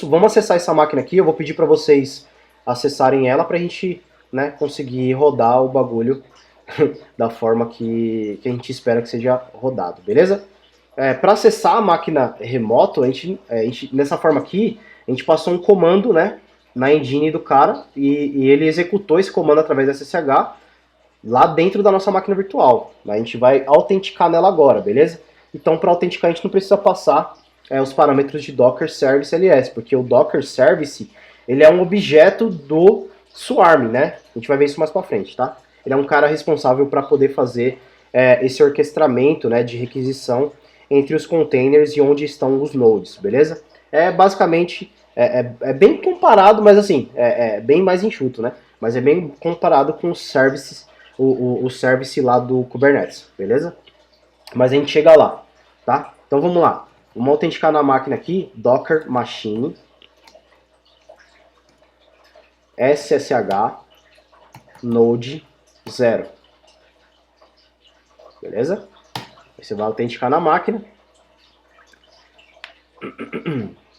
Vamos acessar essa máquina aqui, eu vou pedir para vocês acessarem ela para a gente, né, conseguir rodar o bagulho da forma que a gente espera que seja rodado, beleza? Para acessar a máquina remoto, nessa forma aqui, a gente passou um comando, né, na engine do cara e ele executou esse comando através da SSH lá dentro da nossa máquina virtual. A gente vai autenticar nela agora, beleza? Então, para autenticar, a gente não precisa passar os parâmetros de Docker Service LS, porque o Docker Service ele é um objeto do Swarm, né? A gente vai ver isso mais para frente, tá? Ele é um cara responsável para poder fazer esse orquestramento, né, de requisição entre os containers e onde estão os nodes, beleza? Basicamente é bem comparado, mas assim, é bem mais enxuto, né? Mas é bem comparado com os services, o service lá do Kubernetes, beleza? Mas a gente chega lá, tá? Então vamos lá. Vamos autenticar na máquina aqui, Docker Machine, SSH, Node 0. Beleza? Aí você vai autenticar na máquina.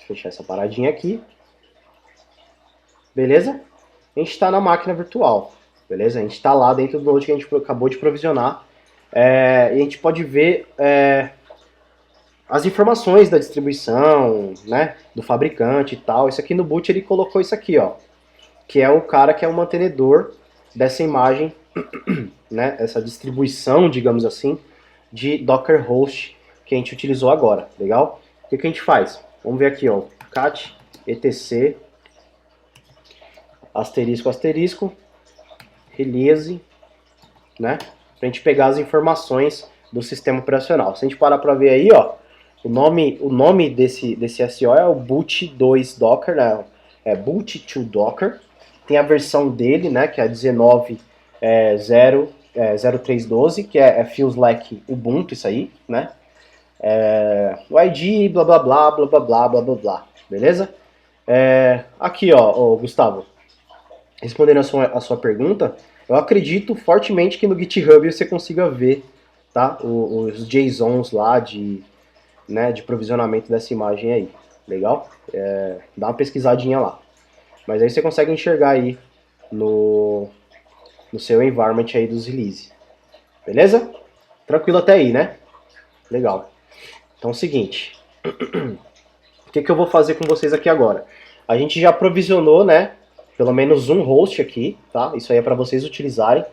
Fechar essa paradinha aqui. Beleza? A gente está na máquina virtual. Beleza? A gente está lá dentro do Node que a gente acabou de provisionar. E a gente pode ver as informações da distribuição, né, do fabricante e tal. Isso aqui no boot ele colocou isso aqui, ó, que é o cara que é o mantenedor dessa imagem, né, essa distribuição, digamos assim, de Docker Host que a gente utilizou agora, legal? O que a gente faz? Vamos ver aqui, ó, cat etc asterisco asterisco release, né, pra gente pegar as informações do sistema operacional. Se a gente parar para ver aí, ó, o nome desse SO é o boot 2 Docker, né? É boot 2 Docker. Tem a versão dele, né, que é a 19.0312, que feels like Ubuntu, isso aí, né? O ID, blá blá blá, blá blá blá, blá blá blá, beleza? Aqui, ó, Gustavo, respondendo a sua pergunta, eu acredito fortemente que no GitHub você consiga ver, tá, os JSONs lá né, de provisionamento dessa imagem aí. Legal? Dá uma pesquisadinha lá. Mas aí você consegue enxergar aí no seu environment aí dos release. Beleza? Tranquilo até aí, né? Legal. Então é o seguinte. O que eu vou fazer com vocês aqui agora? A gente já provisionou, né, pelo menos um host aqui, tá? Isso aí é para vocês utilizarem.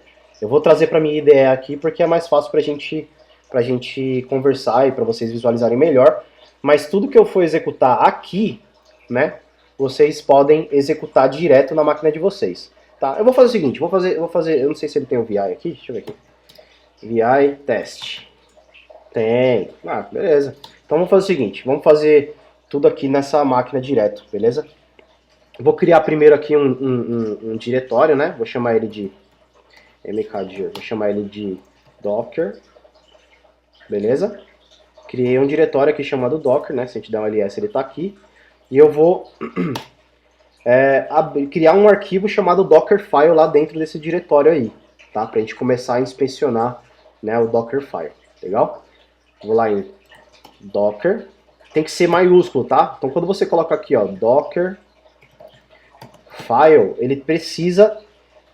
Eu vou trazer para minha IDE aqui porque é mais fácil para a gente conversar e para vocês visualizarem melhor. Mas tudo que eu for executar aqui, né, vocês podem executar direto na máquina de vocês. Tá? Eu vou fazer o seguinte, vou fazer, eu não sei se ele tem o VI aqui, deixa eu ver aqui. VI test. Tem. Beleza. Então vamos fazer o seguinte, vamos fazer tudo aqui nessa máquina direto, beleza? Eu vou criar primeiro aqui um diretório, né? Vou chamar ele de mkdir, vou chamar ele de docker, beleza? Criei um diretório aqui chamado docker, né? Se a gente der um ls, ele está aqui. E eu vou criar um arquivo chamado dockerfile lá dentro desse diretório aí, tá? Pra gente começar a inspecionar, né, o dockerfile, legal? Vou lá em docker, tem que ser maiúsculo, tá? Então quando você coloca aqui, ó, dockerfile, ele precisa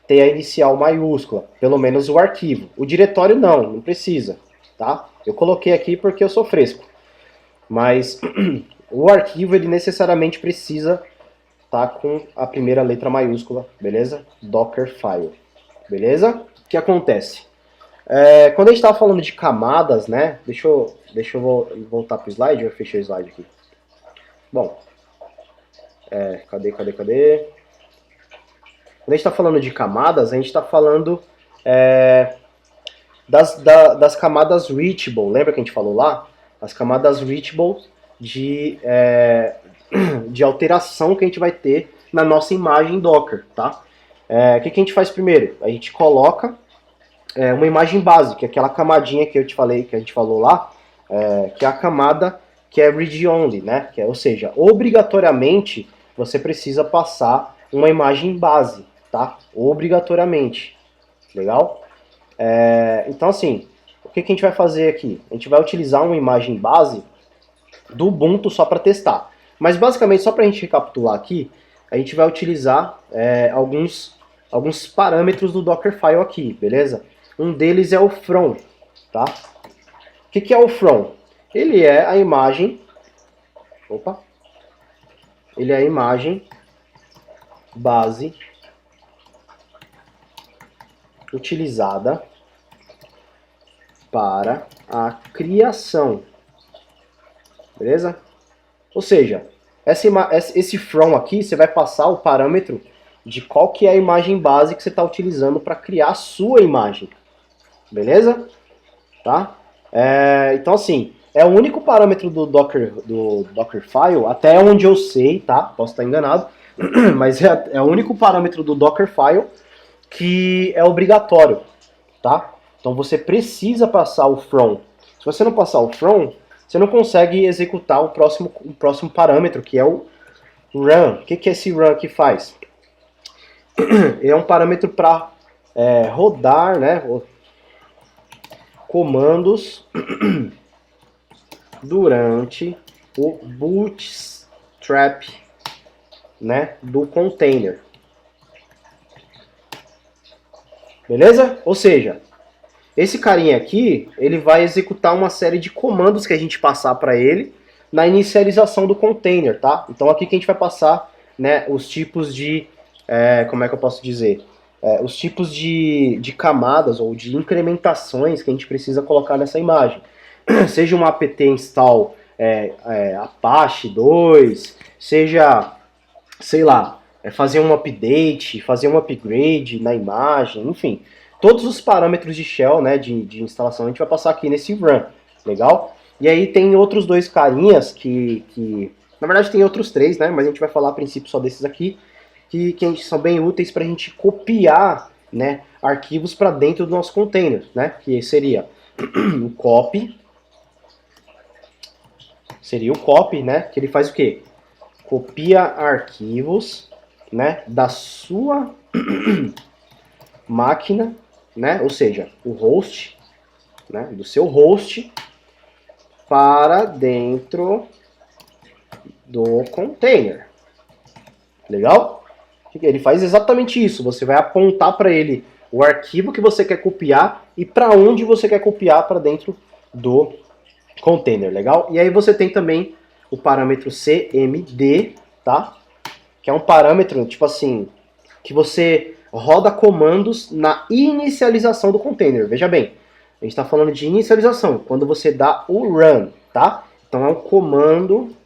ter a inicial maiúscula, pelo menos o arquivo. O diretório não precisa, tá? Eu coloquei aqui porque eu sou fresco. Mas o arquivo ele necessariamente precisa estar com a primeira letra maiúscula, beleza? Dockerfile, beleza? O que acontece? Quando a gente estava falando de camadas, né? Deixa eu voltar para o slide, eu fechei o slide aqui. Bom, cadê? Quando a gente está falando de camadas, a gente está falando das camadas reachable. Lembra que a gente falou lá? As camadas reachable de alteração que a gente vai ter na nossa imagem Docker, tá? O que a gente faz primeiro? A gente coloca uma imagem base, que é aquela camadinha que eu te falei, que a gente falou lá, que é a camada que é read-only, né? Ou seja, obrigatoriamente você precisa passar uma imagem base, tá? Obrigatoriamente, legal? Então assim, o que a gente vai fazer aqui? A gente vai utilizar uma imagem base do Ubuntu só para testar. Mas basicamente, só para a gente recapitular aqui, a gente vai utilizar alguns parâmetros do Dockerfile aqui, beleza? Um deles é o from, tá? O que é o from? Ele é a imagem, ele é a imagem base utilizada para a criação, beleza? Ou seja, esse from aqui, você vai passar o parâmetro de qual que é a imagem base que você está utilizando para criar a sua imagem, beleza? Tá? Então assim, é o único parâmetro do Dockerfile, até onde eu sei, tá? Posso estar enganado, mas é o único parâmetro do Dockerfile que é obrigatório, tá? Então você precisa passar o from. Se você não passar o from, você não consegue executar o próximo parâmetro, que é o run. O que é esse run que faz? Ele é um parâmetro para rodar, né, comandos durante o bootstrap, né, do container. Beleza? Ou seja, esse carinha aqui, ele vai executar uma série de comandos que a gente passar para ele na inicialização do container, tá? Então aqui que a gente vai passar, né, os tipos de, como é que eu posso dizer? Os tipos de camadas ou de incrementações que a gente precisa colocar nessa imagem. Seja um apt install Apache 2, seja, sei lá, fazer um update, fazer um upgrade na imagem, enfim. Todos os parâmetros de shell, né, de instalação, a gente vai passar aqui nesse run, legal? E aí tem outros dois carinhas que na verdade tem outros três, né, mas a gente vai falar a princípio só desses aqui, que são bem úteis para a gente copiar, né, arquivos para dentro do nosso container, né, que seria o copy, né, que ele faz o quê? Copia arquivos, né, da sua máquina, né, ou seja, o host, né, do seu host para dentro do container. Legal? Ele faz exatamente isso. Você vai apontar para ele o arquivo que você quer copiar e para onde você quer copiar para dentro do container. Legal? E aí você tem também o parâmetro cmd, tá? Que é um parâmetro, tipo assim, que você roda comandos na inicialização do container. Veja bem, a gente está falando de inicialização, quando você dá o run, tá? Então é um comando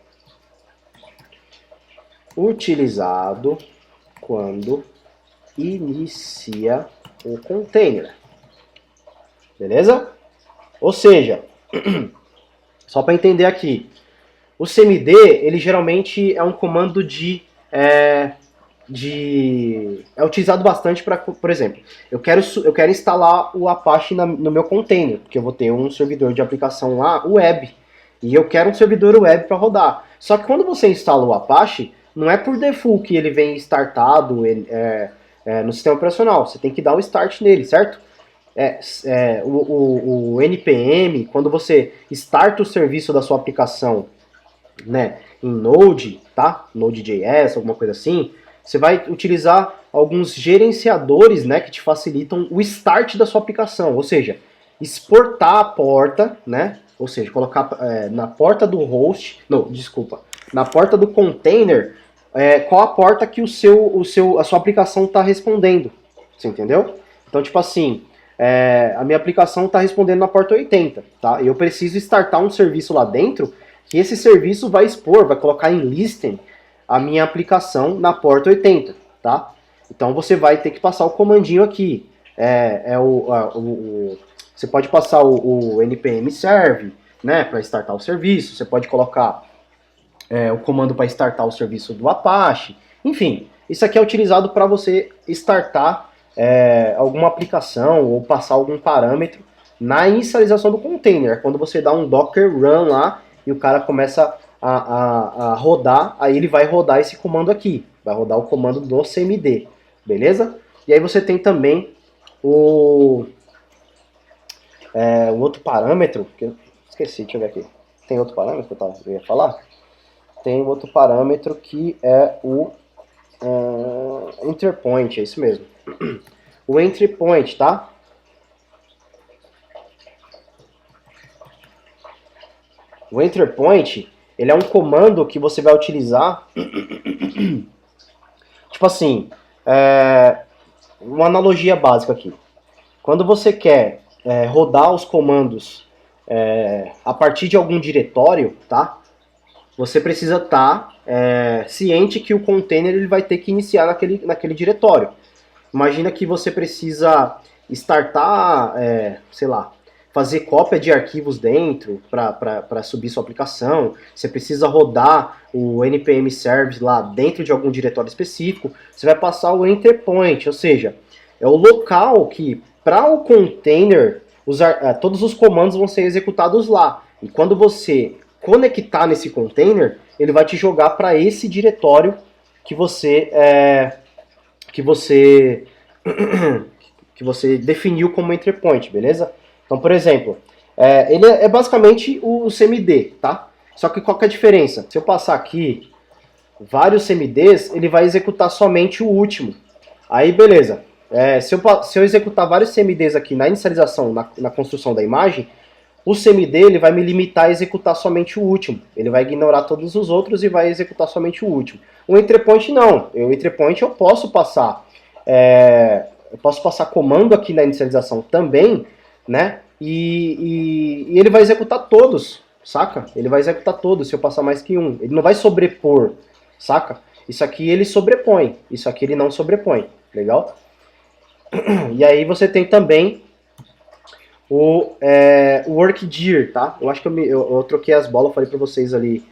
utilizado quando inicia o container. Beleza? Ou seja, só para entender aqui, o cmd, ele geralmente é um comando é utilizado bastante para, por exemplo, eu quero instalar o Apache no meu container, porque eu vou ter um servidor de aplicação lá, web, e eu quero um servidor web para rodar. Só que quando você instala o Apache, não é por default que ele vem startado no sistema operacional, você tem que dar o start nele, certo? O NPM, quando você starta o serviço da sua aplicação, né, em Node, tá? Node.js, alguma coisa assim, você vai utilizar alguns gerenciadores, né, que te facilitam o start da sua aplicação, ou seja, exportar a porta, né, ou seja, colocar na porta do host, não, desculpa, na porta do container, qual a porta que a sua aplicação está respondendo, você entendeu? Então, tipo assim, a minha aplicação está respondendo na porta 80, tá? E eu preciso startar um serviço lá dentro, que esse serviço vai vai colocar em listen a minha aplicação na porta 80, tá? Então você vai ter que passar o comandinho aqui. Você pode passar o npm serve, né, para startar o serviço. Você pode colocar o comando para startar o serviço do Apache. Enfim, isso aqui é utilizado para você startar alguma aplicação ou passar algum parâmetro na inicialização do container. Quando você dá um docker run lá e o cara começa a rodar, aí ele vai rodar esse comando aqui, vai rodar o comando do cmd, beleza? E aí você tem também o outro parâmetro, que eu esqueci, deixa eu ver aqui. Tem outro parâmetro que eu ia falar? tem outro parâmetro que é o entry point, é isso mesmo. O entry point, tá? O entry point, ele é um comando que você vai utilizar, tipo assim, uma analogia básica aqui. Quando você quer rodar os comandos a partir de algum diretório, tá? Você precisa estar ciente que o container ele vai ter que iniciar naquele diretório. Imagina que você precisa startar, sei lá, fazer cópia de arquivos dentro para subir sua aplicação. Você precisa rodar o npm service lá dentro de algum diretório específico. Você vai passar o enter point, ou seja, é o local que para o container todos os comandos vão ser executados lá. E quando você conectar nesse container, ele vai te jogar para esse diretório que você que você definiu como entry point, beleza? Então, por exemplo, ele é basicamente o CMD, tá? Só que qual que é a diferença? Se eu passar aqui vários CMDs, ele vai executar somente o último. Aí, beleza. Se eu executar vários CMDs aqui na inicialização, na construção da imagem, o CMD ele vai me limitar a executar somente o último. Ele vai ignorar todos os outros e vai executar somente o último. O entry point não. O entry point eu posso passar comando aqui na inicialização também, né? E ele vai executar todos, saca? Ele vai executar todos se eu passar mais que um. Ele não vai sobrepor, saca? Isso aqui ele sobrepõe, isso aqui ele não sobrepõe, legal? E aí você tem também o workdir, tá? Eu acho que eu troquei as bolas, falei para vocês ali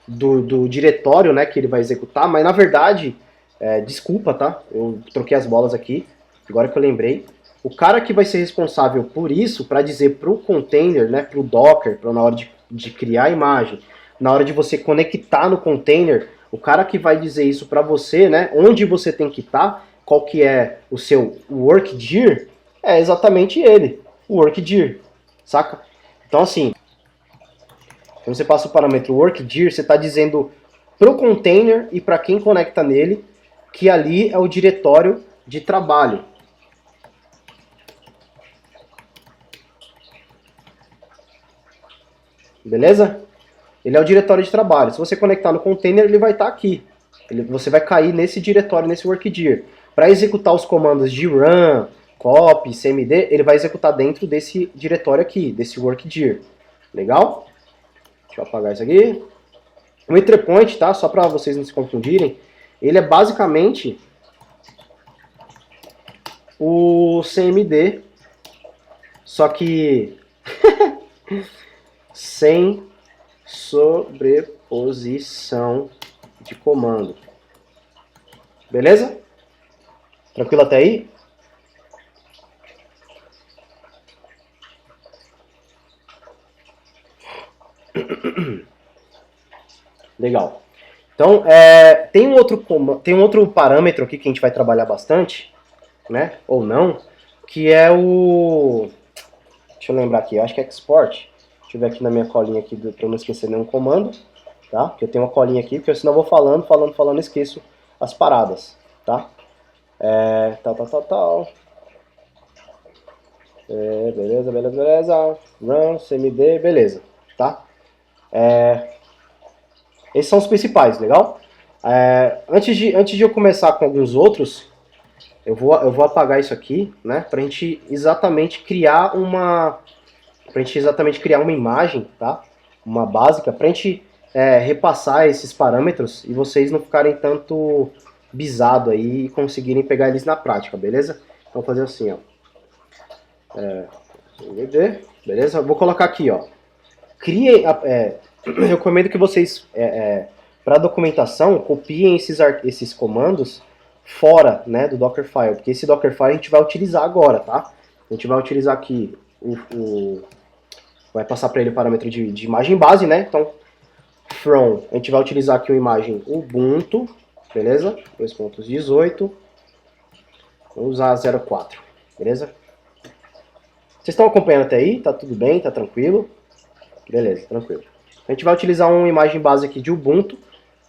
do diretório, né, que ele vai executar, mas na verdade, desculpa, tá? Eu troquei as bolas aqui, agora que eu lembrei. O cara que vai ser responsável por isso, para dizer para o container, né, para o Docker, na hora de criar a imagem, na hora de você conectar no container, o cara que vai dizer isso para você, né, onde você tem que estar, qual que é o seu workdir, é exatamente ele, o workdir, saca? Então assim, quando você passa o parâmetro workdir, você está dizendo para o container e para quem conecta nele que ali é o diretório de trabalho. Beleza? Ele é o diretório de trabalho. Se você conectar no container, ele vai estar aqui. Você vai cair nesse diretório, nesse workdir. Para executar os comandos de run, copy, cmd, ele vai executar dentro desse diretório aqui, desse workdir. Legal? Deixa eu apagar isso aqui. O entry point, tá? Só para vocês não se confundirem, ele é basicamente o cmd, só que sem sobreposição de comando. Beleza? Tranquilo até aí? Legal. Então, tem um outro parâmetro aqui que a gente vai trabalhar bastante, né? Ou não, que é o... Deixa eu lembrar aqui, eu acho que é export. Deixa eu ver aqui na minha colinha aqui, para eu não esquecer nenhum comando, tá? Porque eu tenho uma colinha aqui, porque senão eu vou falando, esqueço as paradas, tá? Tal. Beleza. Run, cmd, beleza, tá? Esses são os principais, legal? Antes de eu começar com alguns outros, eu vou apagar isso aqui, né? Pra gente exatamente criar uma imagem, tá? Uma básica, pra gente repassar esses parâmetros e vocês não ficarem tanto bisado aí e conseguirem pegar eles na prática, beleza? Então vou fazer assim, ó. Beleza? Vou colocar aqui, ó. Eu recomendo que vocês, para documentação, copiem esses comandos fora, né, do Dockerfile, porque esse Dockerfile a gente vai utilizar agora, tá? A gente vai utilizar aqui vai passar para ele o parâmetro de imagem base, né? Então, from, a gente vai utilizar aqui uma imagem Ubuntu, beleza? 2.18, vou usar 04, beleza? Vocês estão acompanhando até aí? Tá tudo bem? Tá tranquilo? Beleza, tranquilo. A gente vai utilizar uma imagem base aqui de Ubuntu,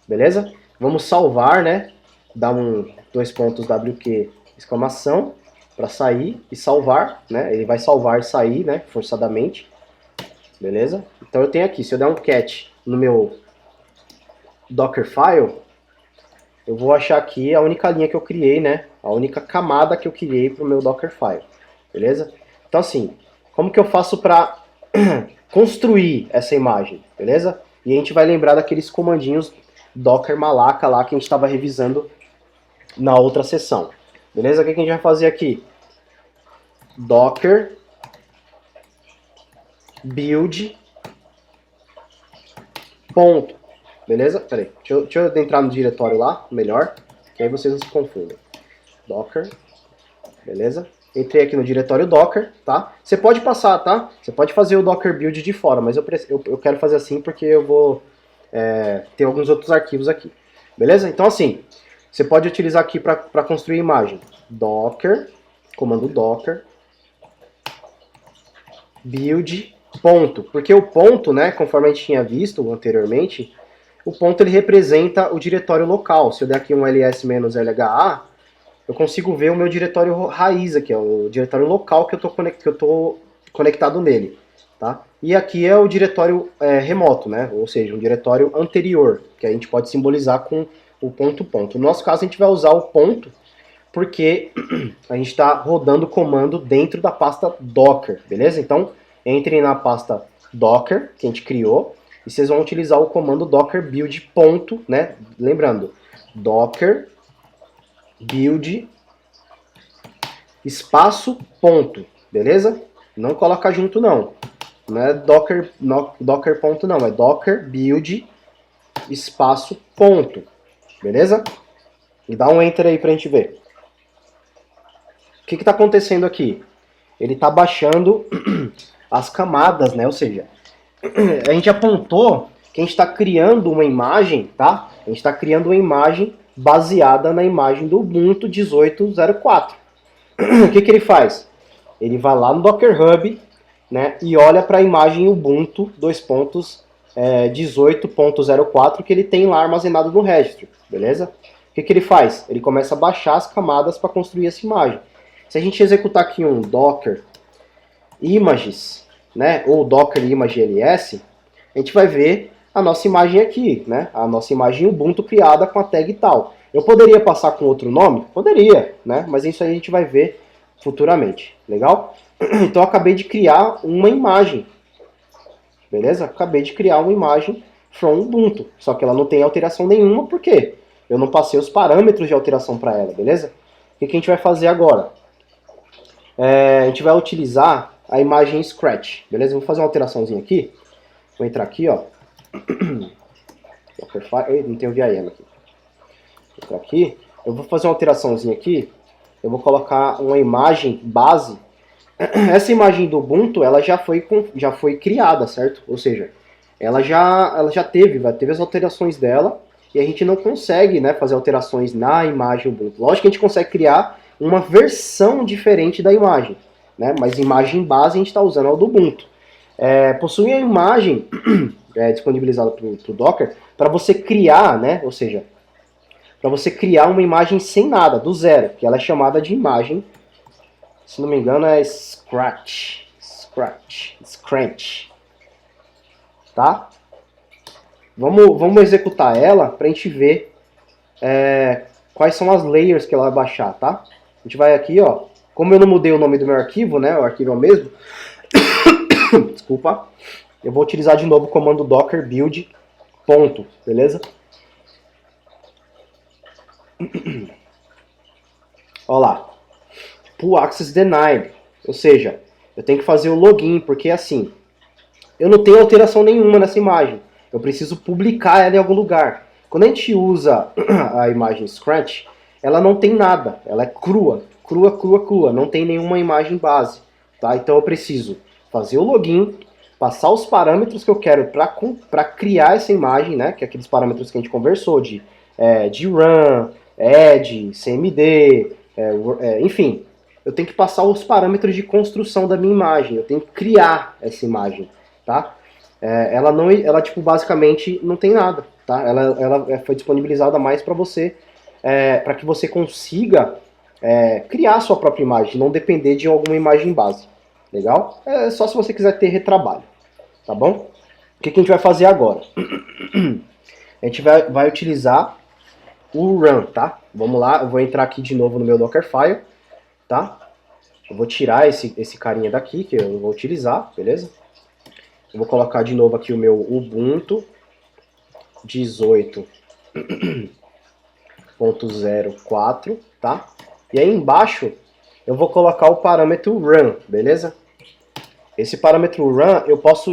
beleza? Vamos salvar, né? Dar um 2.wq exclamação para sair e salvar, né? Ele vai salvar e sair, né? Forçadamente, beleza? Então eu tenho aqui, se eu der um cat no meu Dockerfile, eu vou achar aqui a única linha que eu criei, né? A única camada que eu criei para o meu Dockerfile, beleza? Então assim, como que eu faço para construir essa imagem, beleza? E a gente vai lembrar daqueles comandinhos Docker Malaca lá que a gente estava revisando na outra sessão, beleza? O que a gente vai fazer aqui? Docker build ponto, beleza? Peraí, deixa eu entrar no diretório lá, melhor, que aí vocês não se confundem. Docker, beleza? Entrei aqui no diretório Docker, tá? Você pode passar, tá? Você pode fazer o Docker build de fora, mas eu quero fazer assim porque eu vou ter alguns outros arquivos aqui, beleza? Então assim, você pode utilizar aqui para construir imagem. Docker, comando Docker, build ponto, porque o ponto, né, conforme a gente tinha visto anteriormente, o ponto ele representa o diretório local. Se eu der aqui um ls-lha, eu consigo ver o meu diretório raiz aqui, ó, o diretório local que eu tô conectado nele, tá? E aqui é o diretório remoto, né? Ou seja, um diretório anterior, que a gente pode simbolizar com o ponto. No nosso caso, a gente vai usar o ponto porque a gente está rodando o comando dentro da pasta Docker, beleza? Então, entrem na pasta Docker, que a gente criou, e vocês vão utilizar o comando docker build ponto, né? Lembrando, docker build espaço ponto, beleza? Não coloca junto não. Não é docker ponto não, é docker build espaço ponto, beleza? E dá um enter aí pra gente ver. O que está acontecendo aqui? Ele está baixando as camadas, né? Ou seja, a gente apontou que a gente está criando uma imagem, tá? A gente está criando uma imagem baseada na imagem do Ubuntu 18.04. O que ele faz? Ele vai lá no Docker Hub, né, e olha para a imagem Ubuntu 18.04 que ele tem lá armazenado no registro, beleza? O que ele faz? Ele começa a baixar as camadas para construir essa imagem. Se a gente executar aqui um docker images, né, ou docker image ls, a gente vai ver a nossa imagem aqui, né, a nossa imagem Ubuntu criada com a tag tal. Eu poderia passar com outro nome? Poderia, né, mas isso aí a gente vai ver futuramente, legal? Então eu acabei de criar uma imagem, beleza? Acabei de criar uma imagem from Ubuntu, só que ela não tem alteração nenhuma, por quê? Eu não passei os parâmetros de alteração para ela, beleza? O que a gente vai fazer agora? A gente vai utilizar a imagem Scratch, beleza? Vou fazer uma alteraçãozinha aqui. Vou entrar aqui, ó. Não tem o VIM aqui. Vou entrar aqui. Eu vou fazer uma alteraçãozinha aqui. Eu vou colocar uma imagem base. Essa imagem do Ubuntu, ela já foi criada, certo? Ou seja, ela já teve as alterações dela. E a gente não consegue, né, fazer alterações na imagem Ubuntu. Lógico que a gente consegue criar uma versão diferente da imagem, né? Mas imagem base a gente está usando a do Ubuntu. Possui a imagem disponibilizada para o Docker para você criar, né? Ou seja, para você criar uma imagem sem nada, do zero, que ela é chamada de imagem, se não me engano é Scratch, tá? Vamos executar ela para a gente ver quais são as layers que ela vai baixar, tá? A gente vai aqui, ó. Como eu não mudei o nome do meu arquivo, né? O arquivo é o mesmo. Desculpa. Eu vou utilizar de novo o comando docker build ponto, beleza? Olha lá. Pull access denied. Ou seja, eu tenho que fazer o login, porque assim, eu não tenho alteração nenhuma nessa imagem. Eu preciso publicar ela em algum lugar. Quando a gente usa a imagem Scratch, ela não tem nada, ela é crua, não tem nenhuma imagem base, tá? Então eu preciso fazer o login, passar os parâmetros que eu quero para criar essa imagem, né? Que é aqueles parâmetros que a gente conversou de run, add, cmd, enfim. Eu tenho que passar os parâmetros de construção da minha imagem, eu tenho que criar essa imagem, tá? ela não, ela tipo basicamente não tem nada, tá? Ela foi disponibilizada mais para você, para que você consiga criar a sua própria imagem, não depender de alguma imagem base, legal? É só se você quiser ter retrabalho, tá bom? O que a gente vai fazer agora? A gente vai utilizar o run, tá? Vamos lá, eu vou entrar aqui de novo no meu Dockerfile, tá? Eu vou tirar esse carinha daqui, que eu vou utilizar, beleza? Eu vou colocar de novo aqui o meu Ubuntu 18.04, tá? E aí embaixo eu vou colocar o parâmetro run, beleza? Esse parâmetro run eu posso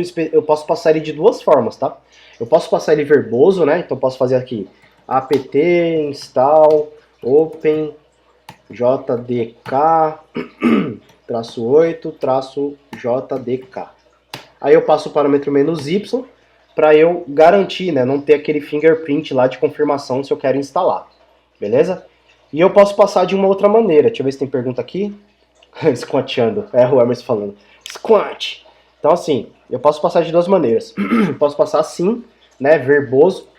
passar ele de duas formas, tá? Eu posso passar ele verboso, né? Então eu posso fazer aqui apt install open jdk -8-jdk. Aí eu passo o parâmetro "-y" para eu garantir, né, não ter aquele fingerprint lá de confirmação se eu quero instalar, beleza? E eu posso passar de uma outra maneira. Deixa eu ver se tem pergunta aqui. Squanteando, o Emerson falando. Squant! Então assim, eu posso passar de duas maneiras. Eu posso passar assim, né, verboso.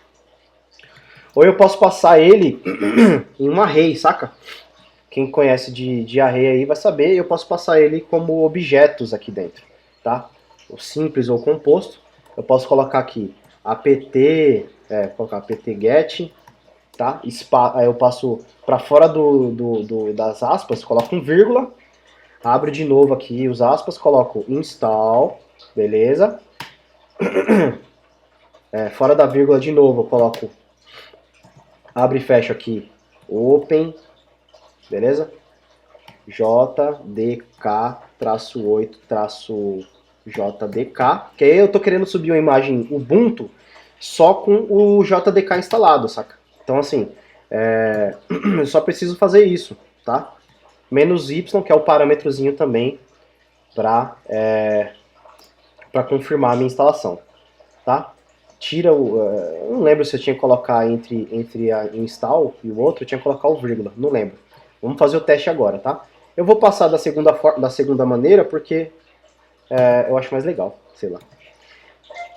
Ou eu posso passar ele em um array, saca? Quem conhece de array aí vai saber. Eu posso passar ele como objetos aqui dentro, tá? O simples ou composto. Eu posso colocar aqui apt, colocar apt-get, tá? Aí eu passo para fora das aspas, coloco um vírgula, abro de novo aqui os aspas, coloco install, beleza? Fora da vírgula de novo, eu coloco, abre e fecho aqui, open, beleza? jdk-8-jdk, que aí eu tô querendo subir uma imagem Ubuntu só com o JDK instalado, saca? Então assim, eu só preciso fazer isso, tá? -y, que é o parâmetrozinho também para confirmar a minha instalação, tá? Tira o... eu não lembro se eu tinha que colocar entre a install e o outro, eu tinha que colocar o vírgula, não lembro. Vamos fazer o teste agora, tá? Eu vou passar da segunda maneira porque eu acho mais legal, sei lá.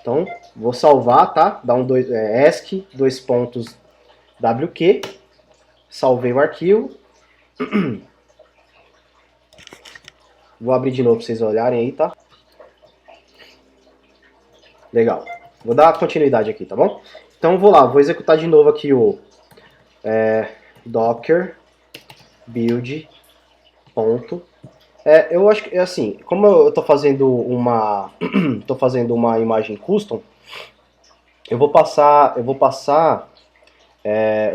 Então, vou salvar, tá? Dá um ESC, WQ, salvei o arquivo. Vou abrir de novo para vocês olharem aí, tá? Legal. Vou dar continuidade aqui, tá bom? Então vou lá, vou executar de novo aqui o docker build ponto. Eu acho que assim, como eu tô fazendo uma imagem custom, eu vou passar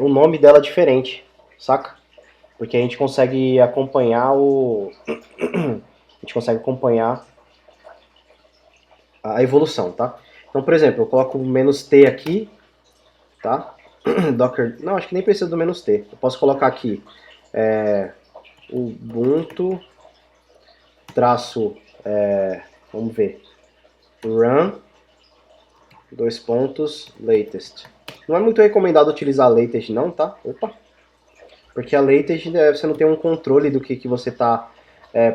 o nome dela diferente, saca? Porque a gente consegue acompanhar a evolução, tá? Então, por exemplo, eu coloco o "-t" aqui, tá? Docker, não, acho que nem precisa do "-t". Eu posso colocar aqui Ubuntu vamos ver, run latest. Não é muito recomendado utilizar latest não, tá? Opa! Porque a latest você não tem um controle do que você está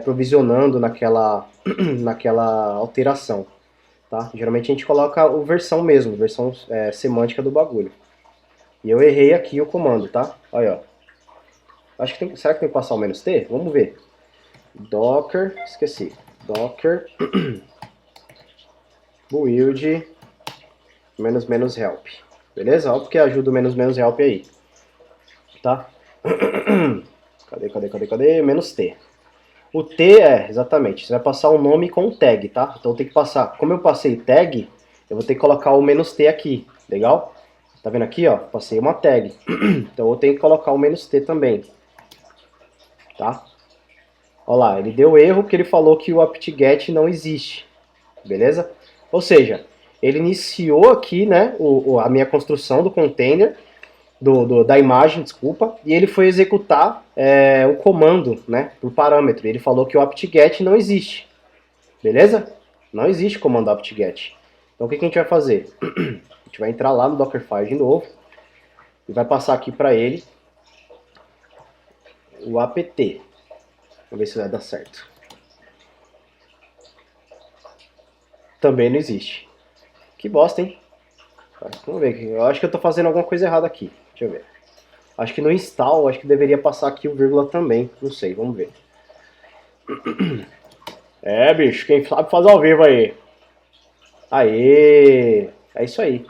provisionando naquela alteração, tá? Geralmente a gente coloca a versão mesmo, versão semântica do bagulho. E eu errei aqui o comando, tá? Olha, ó. Será que tem que passar o "-t"? Vamos ver. Docker, esqueci. Docker build -help. Beleza? Olha porque ajuda o -help aí. Tá? Cadê? -t. O T exatamente, você vai passar o nome com o tag, tá? Então tem que passar, como eu passei tag, eu vou ter que colocar o -t aqui, legal? Tá vendo aqui, ó? Passei uma tag. Então eu tenho que colocar o -t também. Tá? Olha lá, ele deu erro porque ele falou que o apt-get não existe. Beleza? Ou seja, ele iniciou aqui, né, a minha construção do container, da imagem, desculpa, e ele foi executar o comando, né, por parâmetro. Ele falou que o apt-get não existe. Beleza? Não existe comando apt-get. Então o que a gente vai fazer? A gente vai entrar lá no Dockerfile de novo e vai passar aqui para ele o apt. Vamos ver se vai dar certo. Também não existe. Que bosta, hein? Vamos ver, eu acho que eu tô fazendo alguma coisa errada aqui. Deixa eu ver. Acho que no install, acho que deveria passar aqui o vírgula também. Não sei, vamos ver. É, bicho, quem sabe faz ao vivo aí. Aê! É isso aí.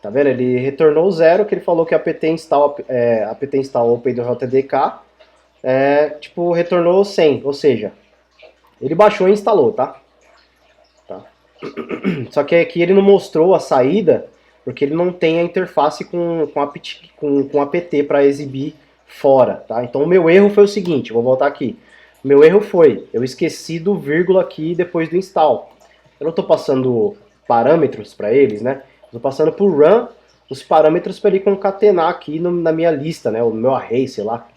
Tá vendo? Ele retornou o zero, que ele falou que apt install, apt install open.tdk, tipo, retornou 100, ou seja, ele baixou e instalou, tá? Só que aqui ele não mostrou a saída, porque ele não tem a interface com apt para exibir fora, tá? Então o meu erro foi o seguinte, vou voltar aqui. O meu erro foi, eu esqueci do vírgula aqui depois do install. Eu não estou passando parâmetros para eles, né? Estou passando por run os parâmetros para ele concatenar aqui na minha lista, né? O meu array, sei lá,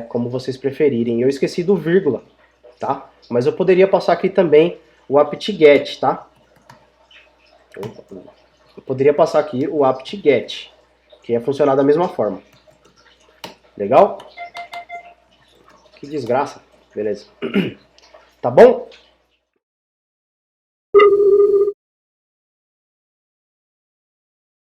como vocês preferirem. Eu esqueci do vírgula, tá? Mas eu poderia passar aqui também o apt-get, tá? Eu poderia passar aqui o apt-get, que ia funcionar da mesma forma. Legal? Que desgraça. Beleza. Tá bom?